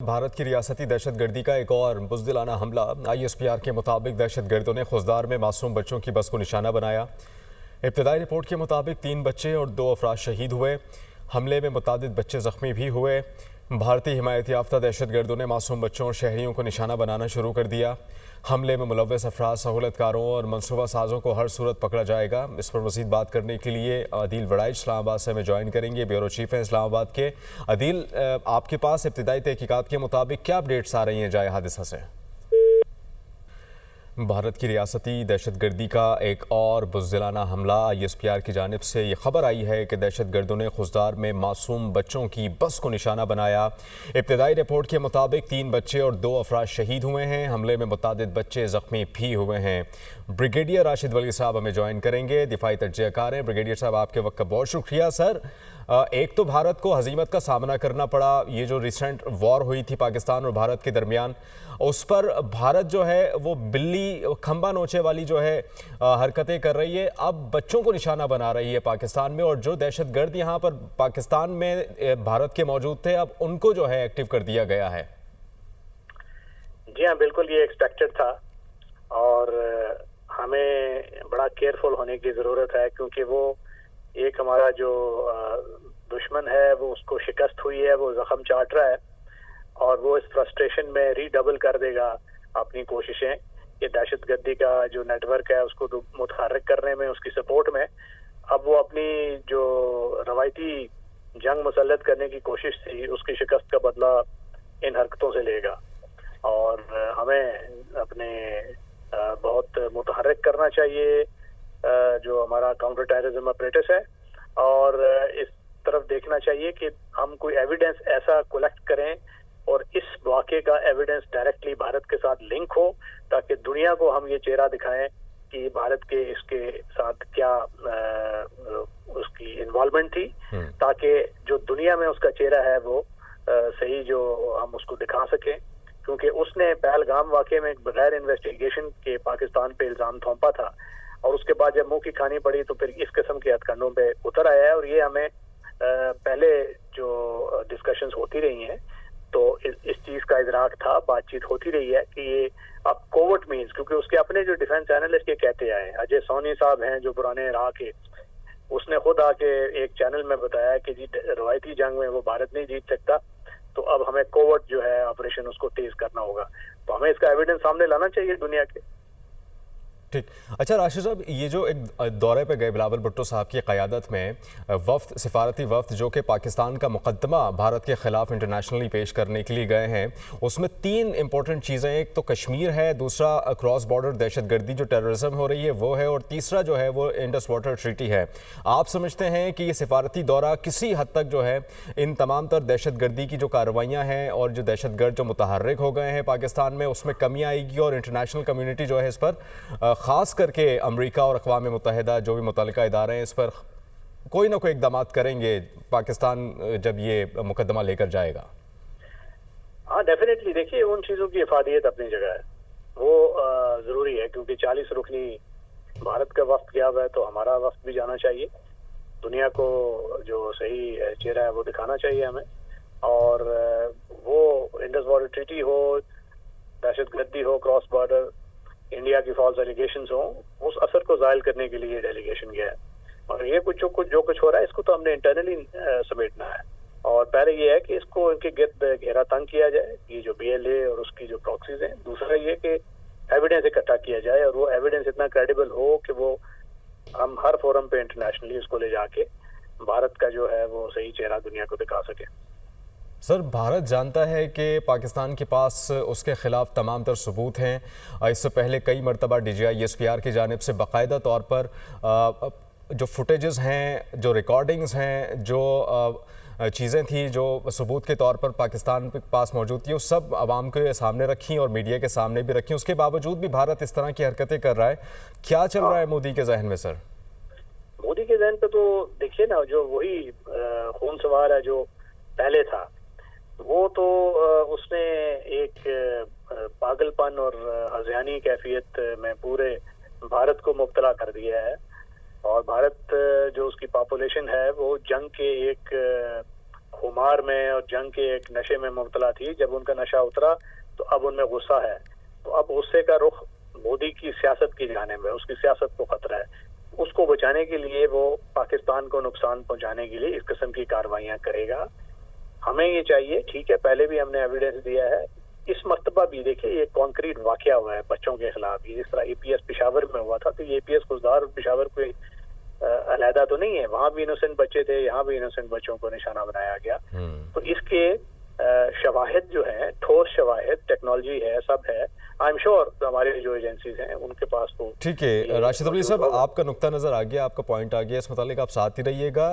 भारत की रियासती दहशतगर्दी का एक और बुज़दिलाना हमला। ISPR के मुताबिक दहशतगर्दों ने खुजदार में मासूम बच्चों की बस को निशाना बनाया। इब्तदाई रिपोर्ट के मुताबिक 3 बच्चे और 2 अफराद शहीद हुए। हमले में मुतादिद बच्चे ज़ख्मी भी हुए। भारतीय हिमायत याफ्ता दहशतगर्दों ने मासूम बच्चों और शहरियों को निशाना बनाना शुरू कर दिया। हमले में मुलव्वस अफराद, सहूलतकारों और मनसूबा साजों को हर सूरत पकड़ा जाएगा। इस पर मज़ीद बात करने के लिए अदील वड़ाइच इस्लामाबाद से हमें ज्वाइन करेंगे। ब्यूरो चीफ हैं इस्लामाबाद के। अदील, आपके पास इब्तदाई तहकीकात के मुताबिक क्या अपडेट्स आ रही हैं जाए हादसा से? भारत की रियासती दहशतगर्दी का एक और बुज़दिलाना हमला। ISPR की जानिब से ये खबर आई है कि दहशतगर्दों ने खुजदार में मासूम बच्चों की बस को निशाना बनाया। इब्तदाई रिपोर्ट के मुताबिक 3 बच्चे और 2 अफराद शहीद हुए हैं। हमले में मुतादिद बच्चे ज़ख्मी भी हुए हैं। ब्रिगेडियर राशिद वली साहब हमें ज्वाइन करेंगे, दिफाई तर्जयकार हैं। ब्रिगेडियर साहब, आपके वक्त का बहुत शुक्रिया। सर, एक तो भारत को हजीमत का सामना करना पड़ा। ये जो रिसेंट वॉर हुई थी पाकिस्तान और भारत के दरमियान, उस पर भारत जो है वो बिल्ली खंबा नोचे वाली जो है हरकतें कर रही है। अब बच्चों को निशाना बना रही है पाकिस्तान में, और जो दहशतगर्द यहाँ पर पाकिस्तान में भारत के मौजूद थे, अब उनको जो है एक्टिव कर दिया गया है। जी हाँ, बिल्कुल ये एक्सपेक्टेड था और हमें बड़ा केयरफुल होने की ज़रूरत है, क्योंकि वो एक हमारा जो दुश्मन है वो उसको शिकस्त हुई है, वो जख्म चाट रहा है और वो इस फ्रस्ट्रेशन में रीडबल कर देगा अपनी कोशिशें कि दहशतगर्दी का जो नेटवर्क है उसको मुतहर्रिक करने में, उसकी सपोर्ट में। अब वो अपनी जो रवायती जंग मुसल्लत करने की कोशिश थी उसकी शिकस्त का बदला इन हरकतों से लेगा और हमें अपने बहुत मुतहर्रिक करना चाहिए जो हमारा काउंटर टेररिज्म अपरेटिस है, और इस तरफ देखना चाहिए कि हम कोई एविडेंस ऐसा कलेक्ट करें और इस वाक़े का एविडेंस डायरेक्टली भारत के साथ लिंक हो, ताकि दुनिया को हम ये चेहरा दिखाएं कि भारत के इसके साथ क्या उसकी इन्वॉल्वमेंट थी, ताकि जो दुनिया में उसका चेहरा है वो सही जो हम उसको दिखा सकें। क्योंकि उसने पहलगाम वाक़े में बगैर इन्वेस्टिगेशन के पाकिस्तान पे इल्ज़ाम थोपा था और उसके बाद जब मुंह की खानी पड़ी तो फिर इस किस्म के हथकंडों पे उतर आया है। और ये हमें पहले जो डिस्कशंस होती रही हैं तो इस चीज का इदराक था, बातचीत होती रही है कि ये अब कोवर्ट मीन्स, क्योंकि उसके अपने जो डिफेंस एनालिस्ट ये कहते आए, अजय सोनी साहब हैं जो पुराने राह के, उसने खुद आके एक चैनल में बताया कि जी रवायती जंग में वो भारत नहीं जीत सकता, तो अब हमें कोवर्ट जो है ऑपरेशन उसको तेज करना होगा। तो हमें इसका एविडेंस सामने लाना चाहिए दुनिया के। ठीक। अच्छा राशिद साहब, ये जो एक दौरे पे गए बिलावल भुट्टो साहब की क़यादत में वफ्द, सिफारती वफ्द जो कि पाकिस्तान का मुकदमा भारत के ख़िलाफ़ इंटरनेशनली पेश करने के लिए गए हैं, उसमें 3 इंपॉर्टेंट चीज़ें, एक तो कश्मीर है, दूसरा क्रॉस बॉर्डर दहशतगर्दी जो टेररिज्म हो रही है वो है, और तीसरा जो है वो इंडस वाटर ट्रीटी है। आप समझते हैं कि ये सिफारती दौरा किसी हद तक जो है इन तमाम तर दहशतगर्दी की जो कार्रवाइयाँ हैं और जो दहशतगर्द जो मुतहर्रिक हो गए हैं पाकिस्तान में, उसमें कमी आएगी और इंटरनेशनल कम्यूनिटी जो है इस पर, ख़ास करके अमेरिका और अक़वाम मुत्तहिदा जो भी मुतल्लिका इदारे हैं, इस पर कोई ना कोई इक़दाम करेंगे पाकिस्तान जब ये मुकदमा लेकर जाएगा? हाँ, डेफिनेटली। देखिए, उन चीज़ों की इफादियत अपनी जगह है, वो ज़रूरी है, क्योंकि 40 रुकनी भारत का वफ्द गया हुआ है तो हमारा वफ्द भी जाना चाहिए। दुनिया को जो सही चेहरा है वो दिखाना चाहिए हमें, और वो इंडस वाटर ट्रीटी हो, दहशतगर्दी हो, क्रॉस बॉर्डर इंडिया की फॉल्स एलिगेशंस हो, उस असर को जायल करने के लिए डेलीगेशन गया है। और ये जो कुछ हो रहा है इसको तो हमने इंटरनली समेटना है, और पहले ये है कि इसको इनके गिर्द घेरा तंग किया जाए, ये जो BLA और उसकी जो प्रॉक्सीज हैं। दूसरा ये कि एविडेंस इकट्ठा किया जाए और वो एविडेंस इतना क्रेडिबल हो कि वो हम हर फोरम पे इंटरनेशनली उसको ले जाके भारत का जो है वो सही चेहरा दुनिया को दिखा सके। सर, भारत जानता है कि पाकिस्तान के पास उसके ख़िलाफ़ तमाम तर सबूत हैं। इससे पहले कई मरतबा DGI ISPR की जानिब से बाकायदा तौर पर जो फुटेजेस हैं, जो रिकॉर्डिंग्स हैं, जो चीज़ें थी जो सबूत के तौर पर पाकिस्तान के पास मौजूद थी, वो सब आवाम के सामने रखी और मीडिया के सामने भी रखी। उसके बावजूद भी भारत इस तरह की हरकतें कर रहा है। क्या चल रहा है मोदी के जहन में सर? मोदी के जहन पे तो देखिए ना, जो वही खून सवार है जो पहले था, वो तो उसने एक पागलपन और हज़यानी कैफियत में पूरे भारत को मुब्तला कर दिया है। और भारत जो उसकी पॉपुलेशन है वो जंग के एक खुमार में और जंग के एक नशे में मुब्तला थी। जब उनका नशा उतरा तो अब उनमें गुस्सा है, तो अब गुस्से का रुख मोदी की सियासत की जानिब है, उसकी सियासत को खतरा है। उसको बचाने के लिए वो पाकिस्तान को नुकसान पहुंचाने के लिए इस किस्म की कार्रवाइयां करेगा। हमें ये चाहिए, ठीक है, पहले भी हमने एविडेंस दिया है, इस मर्तबा भी देखिए ये कॉन्क्रीट वाकया हुआ है बच्चों के खिलाफ। ये इस तरह एपीएस पेशावर में हुआ था, तो ये एपीएस खुजदार पेशावर कोई अलहदा तो नहीं है, वहां भी इनोसेंट बच्चे थे, यहाँ भी इनोसेंट बच्चों को निशाना बनाया गया। तो इसके शवाहिद जो है, ठोस शवाहिद, टेक्नोलॉजी है, सब है। आई एम श्योर हमारे जो एजेंसीज हैं उनके पास तो। ठीक है राशिद अली साहब, आपका नुक्ता नज़र आ गया, आपका पॉइंट आ गया, इस मुतालिक आप साथ ही रहिएगा।